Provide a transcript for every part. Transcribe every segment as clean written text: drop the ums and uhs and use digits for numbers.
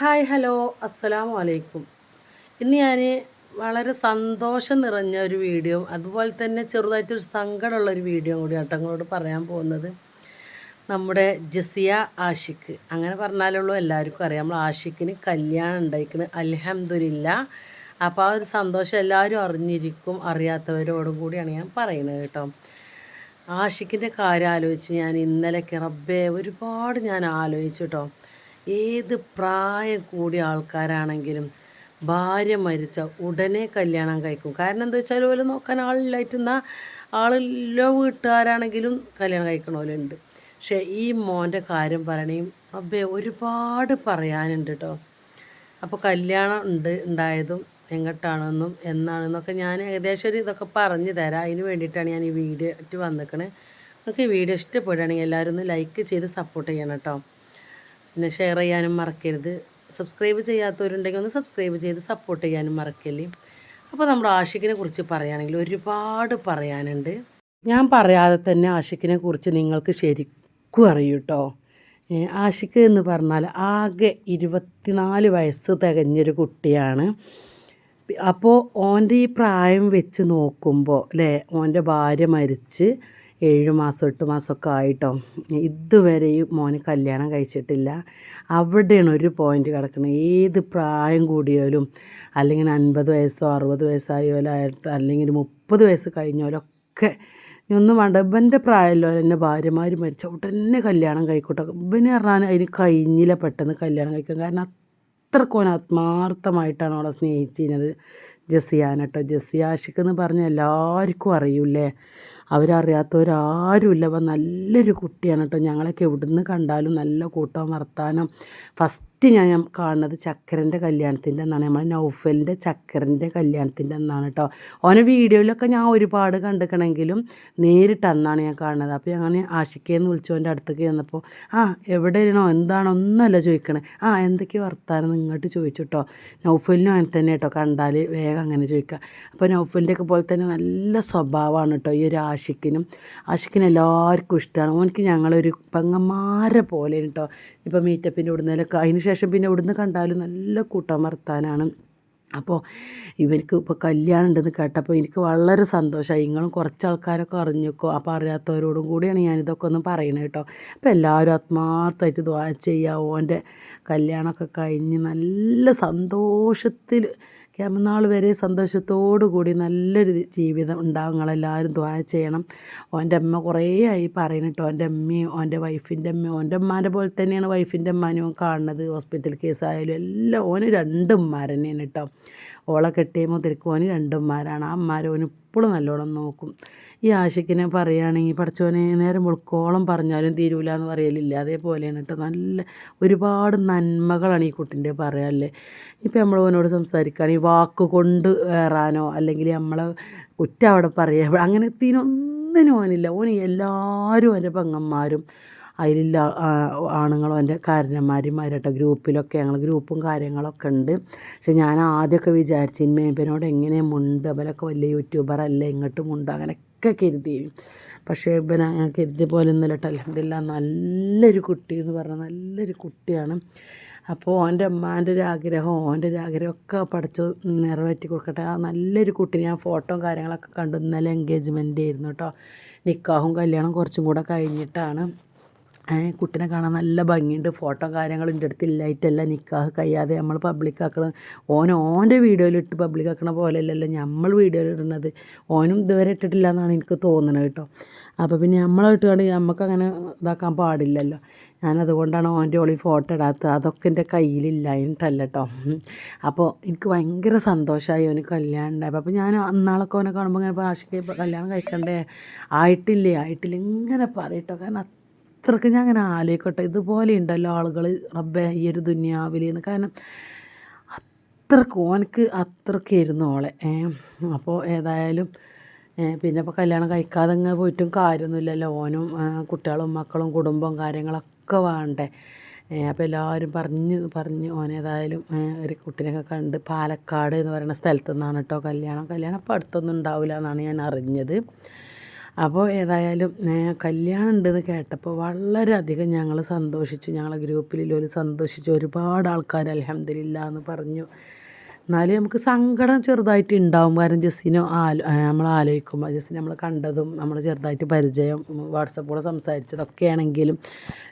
Hi hello അസ്സലാമു അലൈക്കും. ഇന്ന് ഞാൻ വളരെ സന്തോഷം നിറഞ്ഞ ഒരു വീഡിയോ അതുപോലെ തന്നെ ചെറുതായിട്ടൊരു സങ്കടമുള്ളൊരു വീഡിയോ കൂടി നിങ്ങളോട് പറയാൻ പോകുന്നത്. നമ്മുടെ ജസിയ ആഷിഖ്, അങ്ങനെ പറഞ്ഞാലുള്ളൂ എല്ലാവർക്കും അറിയാം. നമ്മൾ ആഷിഖിന് കല്യാണം ഉണ്ടായിക്കണ്, അൽഹംദുലില്ലാ. അപ്പോൾ ആ ഒരു സന്തോഷം എല്ലാവരും അറിഞ്ഞിരിക്കും, അറിയാത്തവരോടും കൂടിയാണ് ഞാൻ പറയുന്നത് കേട്ടോ. ആഷിഖിൻ്റെ കാര്യം ആലോചിച്ച് ഞാൻ ഇന്നലെയൊക്കെ റബ്ബേ ഒരുപാട് ഞാൻ ആലോചിച്ചു കേട്ടോ. ഏത് പ്രായം കൂടിയ ആൾക്കാരാണെങ്കിലും ഭാര്യ മരിച്ച ഉടനെ കല്യാണം കഴിക്കും. കാരണം എന്താ വെച്ചാൽ ഓല് നോക്കാൻ ആളില്ലായിട്ടുന്ന ആളുള്ള വീട്ടുകാരാണെങ്കിലും കല്യാണം കഴിക്കണോലുണ്ട്. പക്ഷേ ഈ മോൻ്റെ കാര്യം പറയണേയും അബ്ബേ ഒരുപാട് പറയാനുണ്ട് കേട്ടോ. അപ്പോൾ കല്യാണം ഉണ്ടായതും എങ്ങോട്ടാണെന്നും എന്നാണെന്നൊക്കെ ഞാൻ ഏകദേശം ഒരു ഇതൊക്കെ പറഞ്ഞു തരാം. അതിന് വേണ്ടിയിട്ടാണ് ഞാൻ ഈ വീഡിയോ ആയിട്ട് വന്നിരിക്കണത്. നിങ്ങൾക്ക് ഈ വീഡിയോ ഇഷ്ടപ്പെടുകയാണെങ്കിൽ എല്ലാവരും ഒന്ന് ലൈക്ക് ചെയ്ത് സപ്പോർട്ട് ചെയ്യണം കേട്ടോ. പിന്നെ ഷെയർ ചെയ്യാനും മറക്കരുത്. സബ്സ്ക്രൈബ് ചെയ്യാത്തവരുണ്ടെങ്കിൽ ഒന്ന് സബ്സ്ക്രൈബ് ചെയ്ത് സപ്പോർട്ട് ചെയ്യാനും മറക്കല്ലേ. അപ്പോൾ നമ്മുടെ ആഷിഖിനെ കുറിച്ച് പറയുകയാണെങ്കിൽ ഒരുപാട് പറയാനുണ്ട്. ഞാൻ പറയാതെ തന്നെ ആഷിഖിനെ കുറിച്ച് നിങ്ങൾക്ക് ശരിക്കും അറിയൂ കേട്ടോ. ആഷിഖ് എന്ന് പറഞ്ഞാൽ ആകെ 24 വയസ്സ് തികഞ്ഞൊരു കുട്ടിയാണ്. അപ്പോൾ ഓൻ്റെ ഈ പ്രായം വെച്ച് നോക്കുമ്പോൾ അല്ലേ, ഓൻ്റെ ഭാര്യ മരിച്ച് 7 മാസം 8 മാസമൊക്കെ ആയിട്ടോ. ഇതുവരെയും മോന് കല്യാണം കഴിച്ചിട്ടില്ല. അവിടെയാണ് ഒരു പോയിൻ്റ് കിടക്കുന്നത്. ഏത് പ്രായം കൂടിയാലും അല്ലെങ്കിൽ 50 വയസ്സോ 60 വയസ്സായോലായിട്ട് അല്ലെങ്കിൽ 30 വയസ്സ് കഴിഞ്ഞോലൊക്കെ ഒന്നും വേണ്ട, ഇവൻ്റെ പ്രായമല്ലോ എൻ്റെ ഭാര്യമാർ മരിച്ച ഉടനെ കല്യാണം കഴിക്കട്ടോ. ഇവന് പറഞ്ഞാൽ അതിന് കഴിഞ്ഞില്ല പെട്ടെന്ന് കല്യാണം കഴിക്കാൻ. കാരണം അത്രക്കോൻ ആത്മാർത്ഥമായിട്ടാണ് അവളെ സ്നേഹിച്ചിരുന്നത് ജസിയാനെ കേട്ടോ. ജസിയ ആഷിഖ് എന്ന് പറഞ്ഞാൽ എല്ലാവർക്കും അറിയൂലേ, അവരറിയാത്തവരാരുമില്ല. അപ്പം നല്ലൊരു കുട്ടിയാണ് കേട്ടോ. ഞങ്ങളൊക്കെ എവിടുന്ന് കണ്ടാലും നല്ല കൂട്ടം വർത്താനം. ഫസ്റ്റ് ഞാൻ കാണുന്നത് ചക്കരൻ്റെ കല്യാണത്തിൻ്റെ അന്നാണ്, നമ്മൾ നൗഫലിൻ്റെ ചക്കരൻ്റെ കല്യാണത്തിൻ്റെ അന്നാണ് കേട്ടോ. ഓനെ വീഡിയോയിലൊക്കെ ഞാൻ ഒരുപാട് കണ്ടിക്കണമെങ്കിലും നേരിട്ട് അന്നാണ് ഞാൻ കാണുന്നത്. അപ്പോൾ ഞാൻ ആഷിഖേന്ന് വിളിച്ചോൻ്റെ അടുത്തേക്ക് ചെന്നപ്പോൾ എവിടെയാണോ എന്താണോ ഒന്നുമല്ല ചോദിക്കണേ, എന്തൊക്കെ വർത്താനം ഇങ്ങോട്ട് ചോദിച്ചു കേട്ടോ. നൗഫലിനും അങ്ങനെ തന്നെ കേട്ടോ, കണ്ടാൽ വേഗം അങ്ങനെ ചോദിക്കുക. അപ്പോൾ നൗഫലിൻ്റെ ഒക്കെ പോലെ തന്നെ നല്ല സ്വഭാവമാണ് കേട്ടോ ഈ ഒരു ആഷിഖിന് എല്ലാവർക്കും ഇഷ്ടമാണ്. ഓനക്ക് ഞങ്ങളൊരു പെങ്ങന്മാരെ പോലെ കേട്ടോ. ഇപ്പോൾ മീറ്റപ്പിൻ്റെ ഇവിടുന്നേലൊക്കെ അതിന് ശേഷം പിന്നെ ഇവിടുന്ന് കണ്ടാലും നല്ല കൂട്ടം വർത്താനാണ്. അപ്പോൾ ഇവർക്ക് ഇപ്പോൾ കല്യാണം ഉണ്ടെന്ന് കേട്ടപ്പോൾ എനിക്ക് വളരെ സന്തോഷമായി. നിങ്ങളും കുറച്ച് ആൾക്കാരൊക്കെ അറിഞ്ഞേക്കോ. അപ്പോൾ അറിയാത്തവരോടും കൂടിയാണ് ഞാനിതൊക്കെ ഒന്ന് പറയുന്നത് കേട്ടോ. അപ്പോൾ എല്ലാവരും ആത്മാർത്ഥമായിട്ട് ദുആ ചെയ്യുക. ഓൻ്റെ കല്യാണമൊക്കെ കഴിഞ്ഞ് നല്ല സന്തോഷത്തിൽ നാൾ വരെ സന്തോഷത്തോടു കൂടി നല്ലൊരു ജീവിതം ഉണ്ടാവും. നിങ്ങളെല്ലാവരും ദുആ ചെയ്യണം. ഓൻ്റെ അമ്മ കുറേ ആയി പറയുന്നുട്ടോ. ഓൻ്റെ അമ്മയും ഓൻ്റെ വൈഫിൻ്റെ അമ്മയും ഓൻ്റെ ഉമ്മാൻ്റെ പോലെ തന്നെയാണ് വൈഫിൻ്റെ അമ്മാനും കാണുന്നത്. ഹോസ്പിറ്റൽ കേസായാലും എല്ലാം ഓന് 2 ഉമ്മാർ തന്നെയാണ് കേട്ടോ. ഓളെ കെട്ടിയ മുതൽക്ക് ഓന് 2 ഉമ്മാരാണ്. ആ ഉമ്മാരെ ഓന് ഇപ്പോഴും നല്ലോണം നോക്കും. ഈ ആഷിഖിനെ പറയുകയാണെങ്കിൽ പഠിച്ചോനെ നേരം വെളുക്കോളം പറഞ്ഞാലും തീരൂല എന്ന് പറയലില്ല, അതേപോലെയാണ് കേട്ടോ. നല്ല ഒരുപാട് നന്മകളാണ് ഈ കുട്ടിൻ്റെ പറയാല്ലേ. ഇപ്പം നമ്മൾ ഓനോട് സംസാരിക്കുകയാണെങ്കിൽ വാക്ക് കൊണ്ട് ഏറാനോ അല്ലെങ്കിൽ നമ്മളെ കുറ്റം അവിടെ പറയുക അങ്ങനെ തീനൊന്നിനും ഓനില്ല. ഓന് എല്ലാവരും എൻ്റെ പെങ്ങന്മാരും അതിലില്ല ആണുങ്ങളും എൻ്റെ കാരണന്മാരുമാരട്ടോ. ഗ്രൂപ്പിലൊക്കെ ഞങ്ങൾ ഗ്രൂപ്പും കാര്യങ്ങളൊക്കെ ഉണ്ട്. പക്ഷെ ഞാൻ ആദ്യമൊക്കെ വിചാരിച്ചു ഇവനോട് എങ്ങനെ മുണ്ട്, അവരൊക്കെ വലിയ യൂട്യൂബറല്ലേ ഇങ്ങോട്ടും മുണ്ട് അങ്ങനെയൊക്കെ കരുതി. പക്ഷേ ഇവനെ ഞാൻ കരുതിയ പോലെ ഒന്നുമില്ല കേട്ടോ. അൽഹംദുലില്ലാ നല്ലൊരു കുട്ടി എന്ന് പറഞ്ഞാൽ നല്ലൊരു കുട്ടിയാണ്. അപ്പോൾ ഓൻ്റെ അമ്മാൻ്റെ ഒരു ആഗ്രഹം ഓൻ്റെ ഒരു ആഗ്രഹമൊക്കെ പഠിച്ചു നിറവേറ്റി കൊടുക്കട്ടെ. ആ നല്ലൊരു കുട്ടി. ഞാൻ ഫോട്ടോ കാര്യങ്ങളൊക്കെ കണ്ടു. ഇന്നലെ എൻഗേജ്മെൻ്റ് ആയിരുന്നു കേട്ടോ. നിക്കാഹും കല്യാണം കുറച്ചും കൂടെ കഴിഞ്ഞിട്ടാണ്. കുട്ടീനെ കാണാൻ നല്ല ഭംഗിയുണ്ട്. ഫോട്ടോ കാര്യങ്ങളും എൻ്റെ അടുത്ത് ഇല്ലായിട്ടല്ല നിക്കാഹ് കഴിയാതെ നമ്മൾ പബ്ലിക്കാക്കണം. ഓൻ്റെ വീഡിയോയിലിട്ട് പബ്ലിക്കാക്കണ പോലെയല്ലല്ലോ നമ്മൾ വീഡിയോയിലിടുന്നത്. ഓനും ഇതുവരെ ഇട്ടിട്ടില്ല എന്നാണ് എനിക്ക് തോന്നുന്നത് കേട്ടോ. അപ്പോൾ പിന്നെ നമ്മളായിട്ട് നമുക്കങ്ങനെ ഇതാക്കാൻ പാടില്ലല്ലോ. ഞാനതുകൊണ്ടാണ് ഓൻ്റെ ഓളി ഫോട്ടോ ഇടാത്തത്. അതൊക്കെ എൻ്റെ കയ്യിലില്ലായിട്ടല്ല കേട്ടോ. അപ്പോൾ എനിക്ക് ഭയങ്കര സന്തോഷമായി ഓന് കല്യാണം ഉണ്ടായപ്പോൾ. അപ്പോൾ ഞാൻ അന്നാളൊക്കെ ഓനെ കാണുമ്പോൾ ഇങ്ങനെ ആഷിഖേ കല്യാണം കഴിക്കണ്ടേ, ആയിട്ടില്ല ഇങ്ങനെ പറയട്ടോ. കാരണം അത്രയ്ക്ക് ഞാൻ അങ്ങനെ ആലോചിക്കട്ടെ, ഇതുപോലെ ഉണ്ടല്ലോ ആളുകൾ റബ്ബേ ഈ ഒരു ദുനിയാവിൽ എന്ന്. കാരണം അത്രക്ക് ഓനക്ക് അത്രയ്ക്കായിരുന്നു ഓളെ. അപ്പോൾ ഏതായാലും പിന്നെ ഇപ്പോൾ കല്യാണം കഴിക്കാതെ അങ്ങ് പോയിട്ടും കാര്യമൊന്നുമില്ലല്ലോ. ഓനും കുട്ടികളും മക്കളും കുടുംബവും കാര്യങ്ങളൊക്കെ വേണ്ടേ. അപ്പോൾ എല്ലാവരും പറഞ്ഞ് ഓനേതായാലും ഒരു കുട്ടീനെയൊക്കെ കണ്ട് പാലക്കാട് എന്ന് പറയുന്ന സ്ഥലത്തു നിന്നാണ് കേട്ടോ കല്യാണം. അപ്പോൾ അടുത്തൊന്നും ഉണ്ടാവില്ല എന്നാണ് ഞാൻ അറിഞ്ഞത്. അപ്പോൾ ഏതായാലും കല്യാണം ഉണ്ടെന്ന് കേട്ടപ്പോൾ വളരെയധികം ഞങ്ങൾ സന്തോഷിച്ചു. ഞങ്ങളെ ഗ്രൂപ്പിലുള്ളവർ സന്തോഷിച്ചു. ഒരുപാട് ആൾക്കാർ അൽഹംദുലില്ലാ എന്ന് പറഞ്ഞു. എന്നാലും നമുക്ക് സങ്കടം ചെറുതായിട്ട് ഉണ്ടാവും. കാരണം ജസ്സിനെ നമ്മൾ ആലോചിക്കുമ്പോൾ ജസ്സിനെ നമ്മൾ കണ്ടതും നമ്മൾ ചെറുതായിട്ട് പരിചയം വാട്സപ്പിലൂടെ സംസാരിച്ചതൊക്കെ ആണെങ്കിലും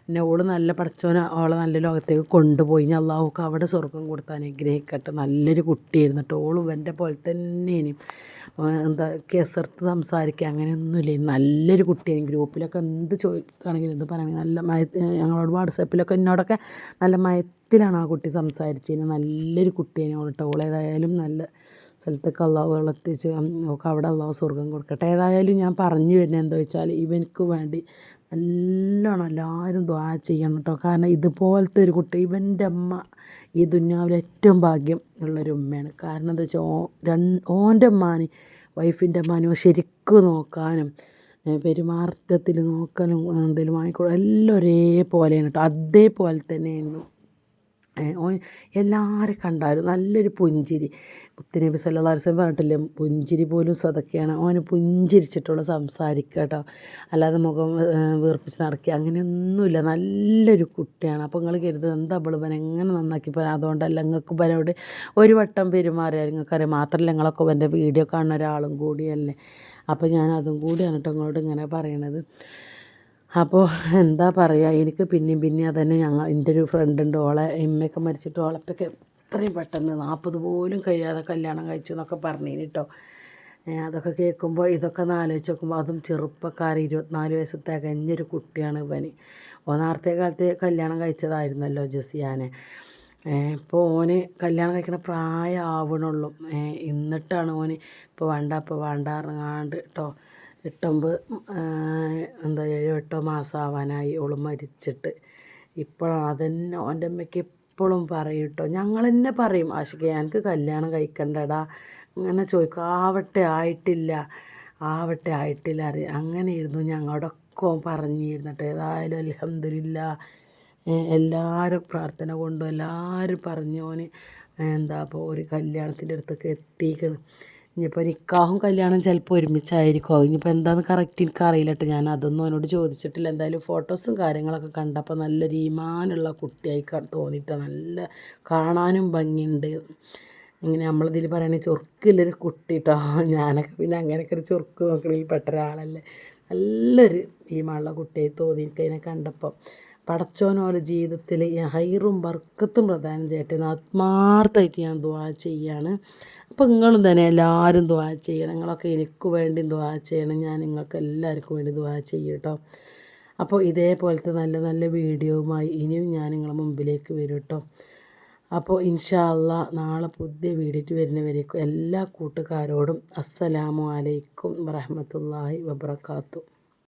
പിന്നെ ഓള് നല്ല പടച്ചോനെ ഓളെ നല്ല ലോകത്തേക്ക് കൊണ്ടുപോയി. ഇനി അള്ളാഹുക്ക് അവിടെ സ്വർഗം കൊടുത്ത് അനുഗ്രഹിക്കട്ടെ. നല്ലൊരു കുട്ടിയായിരുന്നു കേട്ടോ. ഓളും എൻ്റെ പോലെ തന്നെയാണ്. എന്താ കെസർത്ത് സംസാരിക്കുക അങ്ങനെയൊന്നുമില്ല. നല്ലൊരു കുട്ടിയാണ്. ഗ്രൂപ്പിലൊക്കെ എന്ത് ചോദിക്കുകയാണെങ്കിലും എന്ത് പറയുകയാണെങ്കിൽ നല്ല ഞങ്ങളോട് വാട്സപ്പിലൊക്കെ എന്നോടൊക്കെ നല്ല മയത്തിലാണ് ആ കുട്ടി സംസാരിച്ചതിന്. നല്ലൊരു കുട്ടിയാണ് കേട്ടോ. ഓളേതായാലും നല്ല സ്ഥലത്തൊക്കെ അള്ളാഹു എത്തിച്ച് ഒക്കെ അവിടെ അള്ളാഹു സ്വർഗം കൊടുക്കട്ടെ. ഏതായാലും ഞാൻ പറഞ്ഞു വരുന്നത് എന്താ വെച്ചാൽ ഇവനക്ക് വേണ്ടി നല്ലോണം എല്ലാവരും ദുആ ചെയ്യണം കേട്ടോ. കാരണം ഇതുപോലത്തെ ഒരു കുട്ടി ഇവൻ്റെ അമ്മ ഈ ദുനിയാവിലെ ഏറ്റവും ഭാഗ്യം ഉള്ളൊരു ഉമ്മയാണ്. കാരണം എന്താ വെച്ചാൽ ഓൻ്റെ അമ്മാന് വൈഫിൻ്റെ അമ്മാനും ശരിക്കും നോക്കാനും പെരുമാറ്റത്തിൽ നോക്കാനും എന്തെങ്കിലും വാങ്ങിക്കൊടുക്കും എല്ലാം ഒരേപോലെയാണ് കേട്ടോ. അതേപോലെ തന്നെയായിരുന്നു ഓൻ. എല്ലാവരും കണ്ടാലും നല്ലൊരു പുഞ്ചിരി. മുത്തുനബി സല്ലല്ലാഹു അലൈഹി വസല്ലം പറഞ്ഞിട്ടില്ലേ, പുഞ്ചിരി പോലും സദക്കയാണ്. ഓന് പുഞ്ചിരിച്ചിട്ടുള്ള സംസാരിക്കുക കേട്ടോ. അല്ലാതെ മുഖം വീർപ്പിച്ച് നടക്കുക അങ്ങനെയൊന്നുമില്ല. നല്ലൊരു കുട്ടിയാണ്. അപ്പോൾ നിങ്ങൾ കരുതുന്നത് എന്താ ഇവൻ എങ്ങനെ നന്നാക്കി പറയാം. അതുകൊണ്ടല്ല, നിങ്ങൾക്ക് ഇവനോട് ഒരു വട്ടം പെരുമാറിയാൽ നിങ്ങൾക്കറിയാം. മാത്രമല്ല നിങ്ങളൊക്കെ ഇവൻ്റെ വീഡിയോ കാണുന്ന ഒരാളും കൂടിയല്ലേ. അപ്പോൾ ഞാൻ അതും കൂടിയാണ് കേട്ടോ നിങ്ങളോട് ഇങ്ങനെ പറയണത്. അപ്പോൾ എന്താ പറയുക, എനിക്ക് പിന്നെയും അതന്നെ എൻ്റെ ഒരു ഫ്രണ്ട് ഉണ്ട്. ഓളെ എമ്മയൊക്കെ മരിച്ചിട്ട് ഓളപ്പൊക്കെ എത്രയും പെട്ടെന്ന് 40 പോലും കഴിയാതെ കല്യാണം കഴിച്ചു എന്നൊക്കെ പറഞ്ഞിന് കേട്ടോ. അതൊക്കെ കേൾക്കുമ്പോൾ ഇതൊക്കെ ഒന്ന് ആലോചിച്ച് നോക്കുമ്പോൾ അതും ചെറുപ്പക്കാരൻ 24 വയസ്സ് തികഞ്ഞൊരു കുട്ടിയാണ് ഇവന്. നേരത്തെ കാലത്ത് കല്യാണം കഴിച്ചതായിരുന്നല്ലോ ജസിയാനെ. ഇപ്പോൾ ഓന് കല്യാണം കഴിക്കണ പ്രായം ആവണുള്ളൂ. എന്നിട്ടാണ് ഓന് ഇപ്പോൾ വേണ്ട ഇറങ്ങാണ്ട് കേട്ടോ. 8-9 എന്താ 7-8 മാസം ആവാനായി ഓള് മരിച്ചിട്ട്. ഇപ്പോഴാണ് അതന്നെ ഓൻ്റെ അമ്മയ്ക്ക് എപ്പോഴും പറയും കേട്ടോ. ഞങ്ങൾ തന്നെ പറയും, ആഷിഖേ എനിക്ക് കല്യാണം കഴിക്കണ്ടടാ അങ്ങനെ ചോദിക്കും. ആവട്ടെ ആയിട്ടില്ല അറിയാം. അങ്ങനെയായിരുന്നു ഞങ്ങളോടൊക്കെ പറഞ്ഞിരുന്നു കേട്ടോ. ഏതായാലും അൽഹംദുലില്ലാ എല്ലാവരും പ്രാർത്ഥന കൊണ്ടും എല്ലാവരും പറഞ്ഞു ഓന് എന്താ അപ്പോൾ ഒരു കല്യാണത്തിൻ്റെ അടുത്തൊക്കെ എത്തിക്കണം. ഇനിയിപ്പോൾ നിക്കാഹും കല്യാണം ചിലപ്പോൾ ഒരുമിച്ചായിരിക്കും. ഇനിയിപ്പോൾ എന്താണെന്ന് കറക്റ്റ് എനിക്കറിയില്ല കേട്ടോ. ഞാൻ അതൊന്നും അവനോട് ചോദിച്ചിട്ടില്ല. എന്തായാലും ഫോട്ടോസും കാര്യങ്ങളൊക്കെ കണ്ടപ്പോൾ നല്ലൊരു ഈമാനുള്ള കുട്ടിയായി തോന്നിയിട്ട് നല്ല കാണാനും ഭംഗിയുണ്ട്. ഇങ്ങനെ നമ്മളിതിൽ പറയുകയാണെങ്കിൽ ചൊറുക്കില്ലൊരു കുട്ടി കേട്ടോ. ഞാനൊക്കെ പിന്നെ അങ്ങനെയൊക്കെ ഒരു ചൊറുക്ക് നോക്കണതിൽ പെട്ട ഒരാളല്ലേ. നല്ലൊരു ഈമാനുള്ള കുട്ടിയായി തോന്നി എനിക്കതിനെ കണ്ടപ്പോൾ. പടച്ചോനോലെ ജീവിതത്തിൽ ഹൈറും ബർക്കത്തും പ്രദാനം ചെയ്യട്ടെ എന്ന് ആത്മാർത്ഥമായിട്ട് ഞാൻ ദുആ ചെയ്യാണ്. അപ്പോൾ നിങ്ങളും തന്നെ എല്ലാവരും ദുആ ചെയ്യണം. നിങ്ങളൊക്കെ എനിക്ക് വേണ്ടി ദുആ ചെയ്യണം. ഞാൻ നിങ്ങൾക്ക് എല്ലാവർക്കും വേണ്ടി ദുആ ചെയ്യും കേട്ടോ. അപ്പോൾ ഇതേപോലത്തെ നല്ല നല്ല വീഡിയോവുമായി ഇനിയും ഞാൻ നിങ്ങളുടെ മുമ്പിലേക്ക് വരും കേട്ടോ. അപ്പോൾ ഇൻഷാ അല്ലാഹ് നാളെ പുതിയ വീഡിയോ വരുന്നവരേക്കും എല്ലാ കൂട്ടുകാരോടും അസ്സലാമു അലൈക്കും വറഹ്മത്തുള്ളാഹി വബറകാതുഹു.